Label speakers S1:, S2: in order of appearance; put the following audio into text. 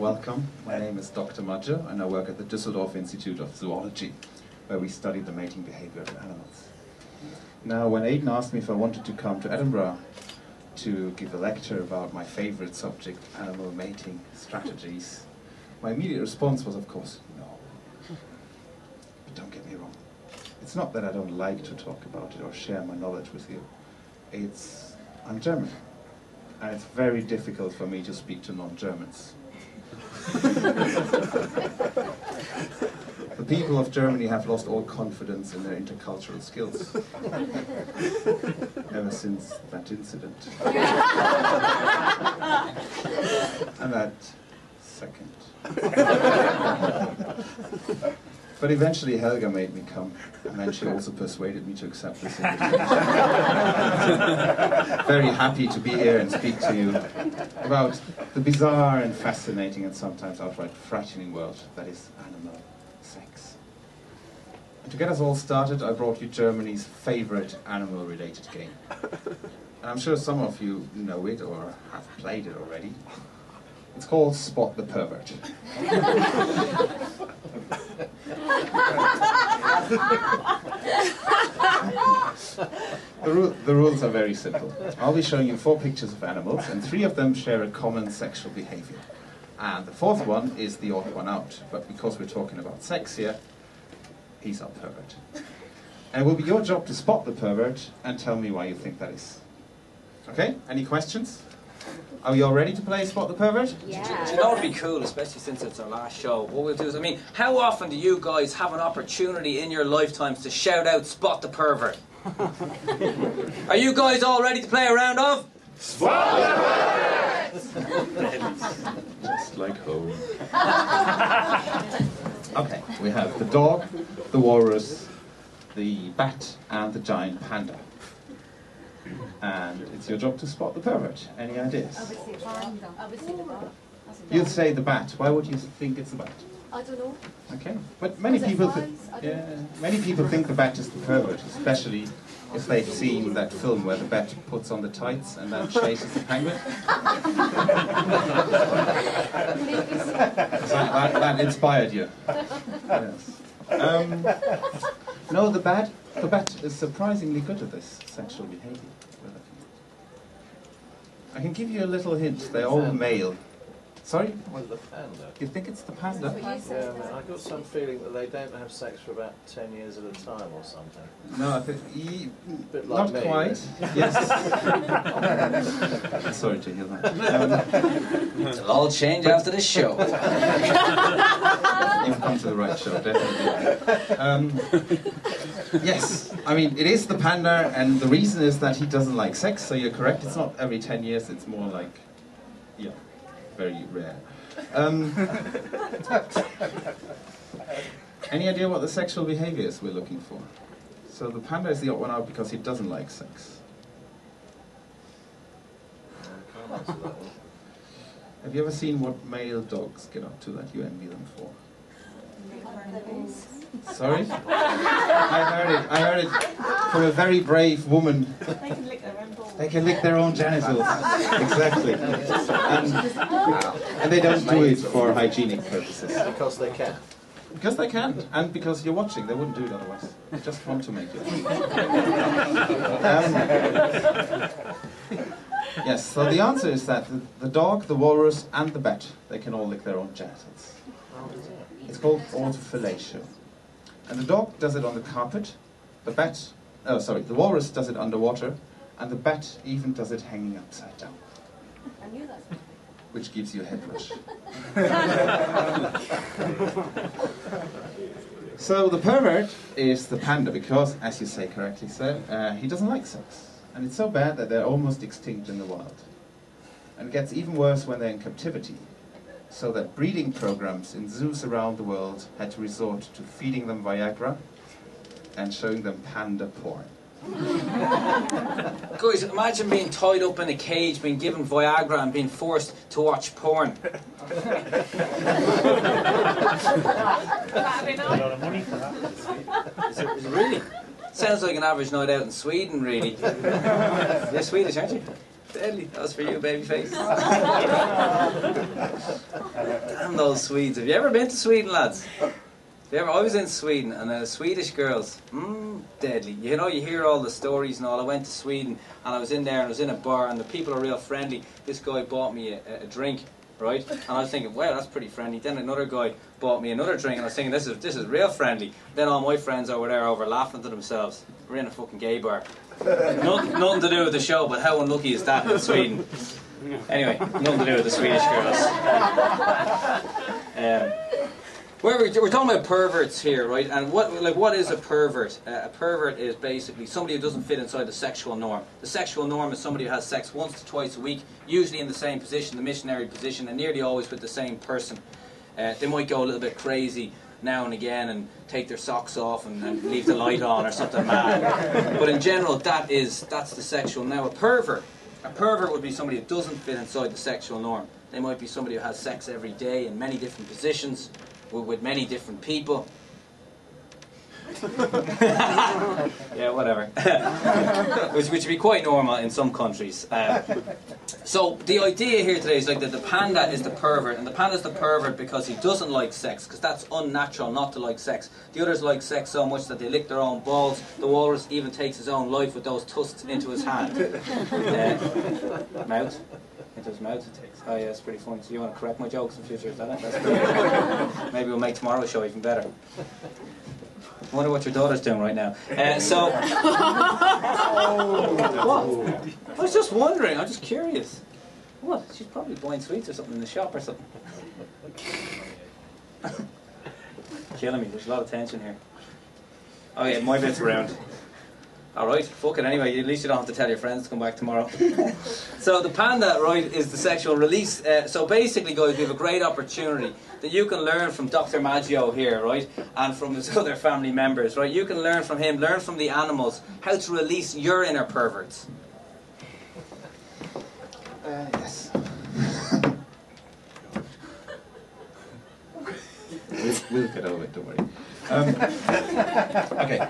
S1: welcome. My name is Dr. Madjo and I work at the Düsseldorf Institute of Zoology, where we study the mating behavior of animals. Now, when Aidan asked me if I wanted to come to Edinburgh to give a lecture about my favorite subject, animal mating strategies, my immediate response was, of course, no. But don't get me wrong. It's not that I don't like to talk about it or share my knowledge with you. I'm German. And it's very difficult for me to speak to non-Germans. The people of Germany have lost all confidence in their intercultural skills ever since that incident. And that second. But eventually Helga made me come, and then she also persuaded me to accept this invitation. Very happy to be here and speak to you about the bizarre and fascinating and sometimes outright frightening world that is animal sex. And to get us all started, I brought you Germany's favorite animal-related game. And I'm sure some of you know it or have played it already. It's called Spot the Pervert. The rules are very simple. I'll be showing you 4 pictures of animals, and 3 of them share a common sexual behavior. And the 4th one is the odd one out, but because we're talking about sex here, he's our pervert. And it will be your job to spot the pervert and tell me why you think that is. Okay, any questions? Are we all ready to play Spot the Pervert?
S2: Yeah. Do you know what would be cool, especially since it's our last show? What we'll do is, how often do you guys have an opportunity in your lifetimes to shout out Spot the Pervert? Are you guys all ready to play a round of Spot the Pervert?
S1: Just like home. Okay, we have the dog, the walrus, the bat, and the giant panda. And it's your job to spot the pervert. Any ideas?
S3: Obviously the bat.
S1: You'd say the bat. Why would you think it's the bat?
S3: I don't know.
S1: Okay, but many people think the bat is the pervert, especially if they've seen that film where the bat puts on the tights and then chases the penguin. that inspired you. Yes. No, the bat is surprisingly good at this sexual behavior. I can give you a little hint. They're all male. Sorry?
S4: Well, the panda.
S1: You think it's the panda?
S4: Yeah, I got some feeling that they don't have sex for about 10 years at a time or something.
S1: No, I think
S4: bit like
S1: not
S4: me,
S1: quite. Yes. Sorry to hear that.
S2: It'll all change after this show.
S1: You've come to the right show, definitely. Yes, it is the panda, and the reason is that he doesn't like sex, so you're correct. It's not every 10 years, it's more like, yeah, very rare. Any idea what the sexual behavior is we're looking for? So the panda is the odd one out because he doesn't like sex.
S4: I can't answer that one.
S1: Have you ever seen what male dogs get up to that you envy them for? Sorry? I heard it from a very brave woman.
S3: They can lick their own balls.
S1: They can lick their own genitals. Exactly. And they don't do it for hygienic purposes.
S4: Because they can.
S1: Because they can, and because you're watching. They wouldn't do it otherwise. They just want to make you. Yes, so the answer is that the dog, the walrus, and the bat, they can all lick their own genitals. It's called autofellatio. And the dog does it on the carpet, the walrus does it underwater, and the bat even does it hanging upside down.
S3: I knew that.
S1: Which gives you a head rush. So the pervert is the panda because, as you say correctly, sir, he doesn't like sex. And it's so bad that they're almost extinct in the wild. And it gets even worse when they're in captivity. So that breeding programs in zoos around the world had to resort to feeding them Viagra and showing them panda porn.
S2: Guys, imagine being tied up in a cage, being given Viagra and being forced to watch porn.
S5: That'd be nice. A lot of money for that.
S2: Is it really? Sounds like an average night out in Sweden, really. You're Swedish, aren't you? Deadly. That was for you, babyface. Damn those Swedes. Have you ever been to Sweden, lads? I was in Sweden, and Swedish girls, deadly. You know, you hear all the stories and all. I went to Sweden, and I was in there, and I was in a bar, and the people are real friendly. This guy bought me a drink, right? And I was thinking, wow, that's pretty friendly. Then another guy bought me another drink, and I was thinking, this is real friendly. Then all my friends over there over laughing to themselves. We're in a fucking gay bar. Nothing to do with the show, but how unlucky is that in Sweden? Anyway, nothing to do with the Swedish girls. We're talking about perverts here, right? And what is a pervert? A pervert is basically somebody who doesn't fit inside the sexual norm. The sexual norm is somebody who has sex once to twice a week, usually in the same position, the missionary position, and nearly always with the same person. They might go a little bit crazy now and again and take their socks off and leave the light on or something mad. But in general, that's the sexual. Now a pervert would be somebody who doesn't fit inside the sexual norm. They might be somebody who has sex every day in many different positions, with many different people. Yeah, whatever. which would be quite normal in some countries. So the idea here today is like that the panda is the pervert, and the panda is the pervert because he doesn't like sex, because that's unnatural not to like sex. The others like sex so much that they lick their own balls. The walrus even takes his own life with those tusks into his hand. Mouth. Into his mouth. Oh yeah, it's pretty funny. So you want to correct my jokes in future, is that it? That's pretty Maybe we'll make tomorrow's show even better. I wonder what your daughter's doing right now. What? I was just wondering, I'm just curious. What? She's probably buying sweets or something in the shop or something. Killing me, there's a lot of tension here. Oh yeah, my bit's around. Alright, fuck it anyway, at least you don't have to tell your friends to come back tomorrow. So the panda, right, is the sexual release. So basically, guys, we have a great opportunity that you can learn from Dr. Maggio here, right, and from his other family members, right. You can learn from him, learn from the animals, how to release your inner perverts. Yes.
S1: We'll get over it, don't worry. Okay.